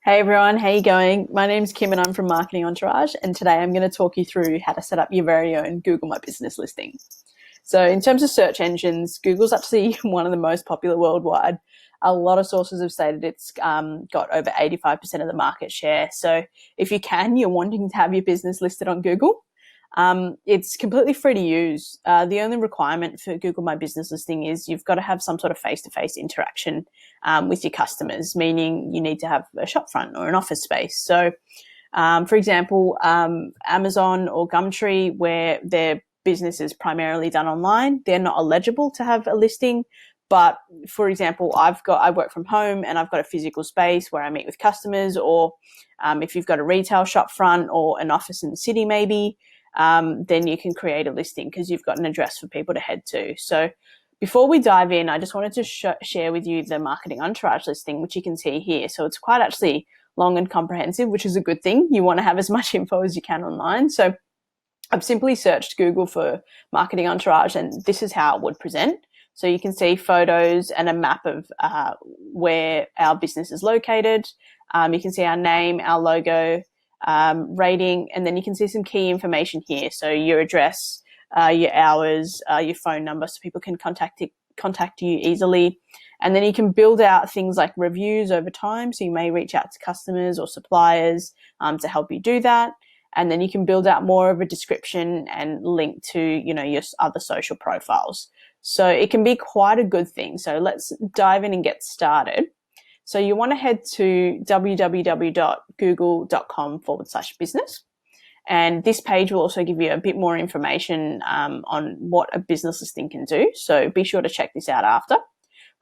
Hey everyone, how you going? My name's Kim and I'm from Marketing Entourage, and today I'm going to talk you through how to set up your very own Google My Business listing. So in terms of search engines, Google's actually one of the most popular worldwide. A lot of sources have stated it's got over 85% of the market share. So if you're wanting to have your business listed on Google, it's completely free to use. The only requirement for Google My Business listing is you've got to have some sort of face-to-face interaction with your customers, meaning you need to have a shop front or an office space. So, for example, Amazon or Gumtree, where their business is primarily done online, they're not eligible to have a listing. But for example, I work from home and I've got a physical space where I meet with customers, or if you've got a retail shop front or an office in the city, maybe, then you can create a listing because you've got an address for people to head to. So before we dive in, I just wanted to share with you the Marketing Entourage listing, which you can see here. So it's quite actually long and comprehensive, which is a good thing. You want to have as much info as you can online. So I've simply searched Google for Marketing Entourage, and this is how it would present. So you can see photos and a map of where our business is located. You can see our name, our logo, rating, and then you can see some key information here. So your address, your hours, your phone number, so people can contact you easily. And then you can build out things like reviews over time. So you may reach out to customers or suppliers to help you do that. And then you can build out more of a description and link to, your other social profiles. So it can be quite a good thing. So let's dive in and get started. So you want to head to www.google.com/business. And this page will also give you a bit more information on what a business listing can do. So be sure to check this out after.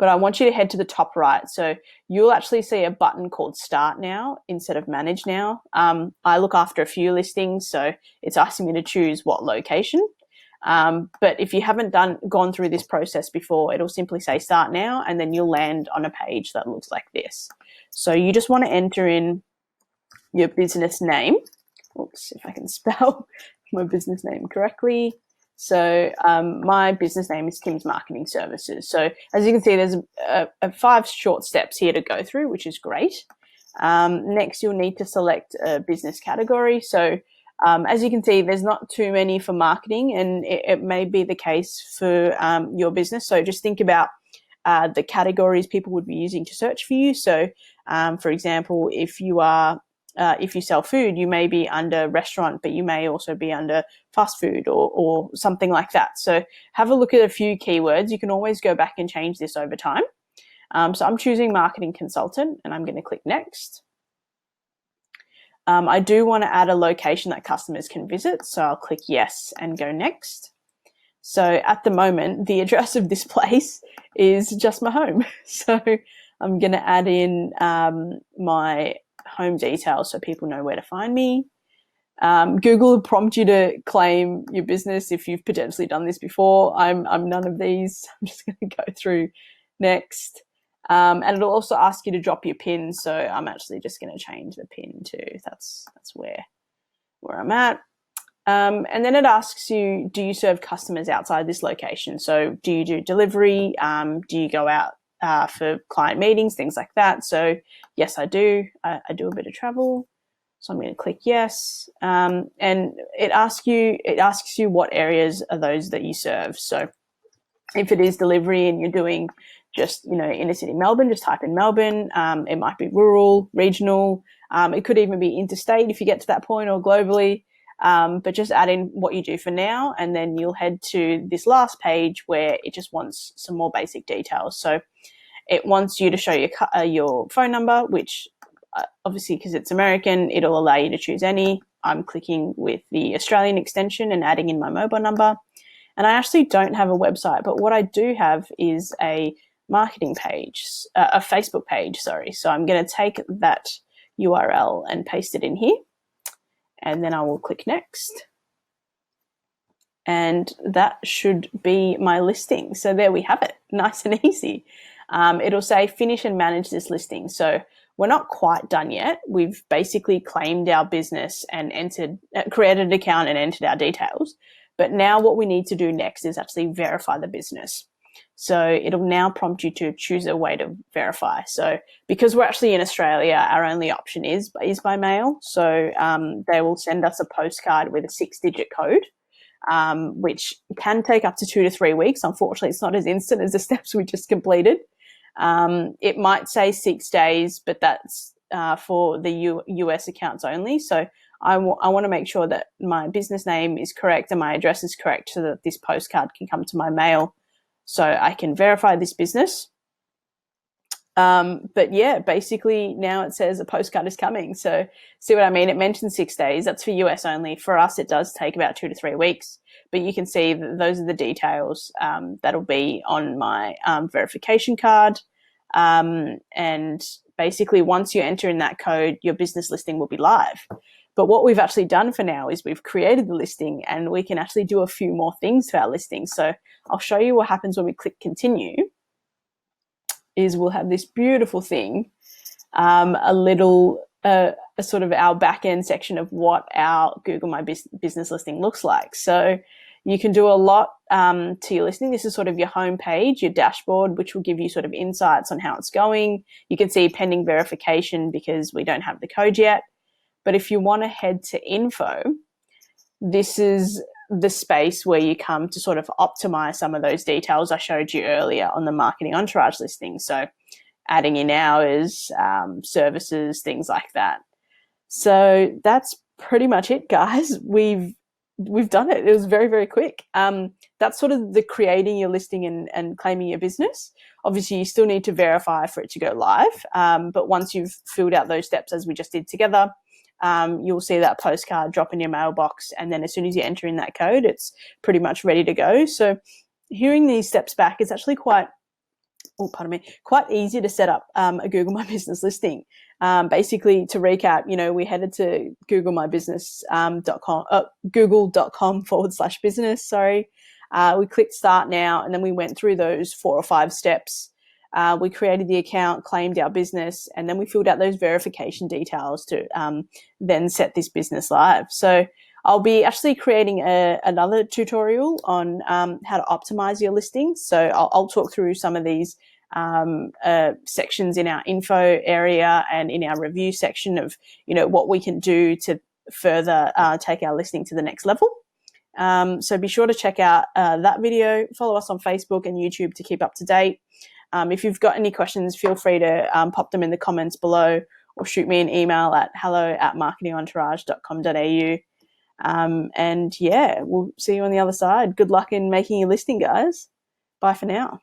But I want you to head to the top right. So you'll actually see a button called Start Now instead of Manage Now. I look after a few listings, so it's asking me to choose what location. But if you haven't gone through this process before, it'll simply say Start Now, and then you'll land on a page that looks like this. So you just want to enter in your business name. Oops, if I can spell my business name correctly. So my business name is Tim's Marketing Services. So as you can see, there's 5 short steps here to go through, which is great. Next, you'll need to select a business category. So as you can see, there's not too many for marketing, and it may be the case for your business. So just think about the categories people would be using to search for you. So for example, if you sell food, you may be under restaurant, but you may also be under fast food or something like that. So have a look at a few keywords. You can always go back and change this over time. So I'm choosing marketing consultant, and I'm going to click next. I do want to add a location that customers can visit, so I'll click yes and go next. So at the moment, the address of this place is just my home. So I'm going to add in my home details so people know where to find me. Google will prompt you to claim your business if you've potentially done this before. I'm none of these. I'm just going to go through next. And it'll also ask you to drop your PIN. So I'm actually just going to change the PIN to that's where I'm at. And then it asks you, do you serve customers outside this location? So do you do delivery? Do you go out for client meetings, things like that? So yes, I do. I do a bit of travel. So I'm going to click yes. And it asks you what areas are those that you serve. So if it is delivery and you're doing just, inner city Melbourne, just type in Melbourne. It might be rural, regional. It could even be interstate if you get to that point, or globally. But just add in what you do for now, and then you'll head to this last page where it just wants some more basic details. So it wants you to show your phone number, which obviously, because it's American, it'll allow you to choose any. I'm clicking with the Australian extension and adding in my mobile number. And I actually don't have a website, but what I do have is a marketing page, a Facebook page, sorry. So I'm going to take that URL and paste it in here. And then I will click next. And that should be my listing. So there we have it, nice and easy. It'll say finish and manage this listing. So we're not quite done yet. We've basically claimed our business and created an account and entered our details. But now what we need to do next is actually verify the business. So it'll now prompt you to choose a way to verify. So because we're actually in Australia, our only option is by mail. So they will send us a postcard with a 6-digit code, which can take up to 2 to 3 weeks. Unfortunately, it's not as instant as the steps we just completed. It might say 6 days, but that's for the US accounts only. So I want to make sure that my business name is correct and my address is correct so that this postcard can come to my mail so I can verify this business. But yeah, basically now it says a postcard is coming. So see what I mean? It mentions 6 days. That's for US only. For us, it does take about 2 to 3 weeks. But you can see that those are the details that'll be on my verification card. And basically, once you enter in that code, your business listing will be live. But what we've actually done for now is we've created the listing and we can actually do a few more things to our listing. So I'll show you what happens when we click continue. Is we'll have this beautiful thing, a sort of our back end section of what our Google My Business listing looks like. So you can do a lot to your listing. This is sort of your home page, your dashboard, which will give you sort of insights on how it's going. You can see pending verification because we don't have the code yet. But if you want to head to info, this is the space where you come to sort of optimize some of those details I showed you earlier on the Marketing Entourage listing. So adding in hours, services, things like that. So that's pretty much it, guys. We've done it. It was very, very quick. That's sort of the creating your listing and claiming your business. Obviously, you still need to verify for it to go live. But once you've filled out those steps as we just did together, you'll see that postcard drop in your mailbox. And then as soon as you enter in that code, it's pretty much ready to go. So hearing these steps back, it's actually quite easy to set up a Google My Business listing. Basically, to recap, we headed to google.com/business. Sorry. We clicked start now, and then we went through those 4 or 5 steps. We created the account, claimed our business, and then we filled out those verification details to then set this business live. So I'll be actually creating another tutorial on how to optimize your listings. So I'll talk through some of these sections in our info area and in our review section of, what we can do to further take our listing to the next level. So be sure to check out that video. Follow us on Facebook and YouTube to keep up to date. If you've got any questions, feel free to pop them in the comments below or shoot me an email at hello@marketingentourage.com.au. And yeah, we'll see you on the other side. Good luck in making your listing, guys. Bye for now.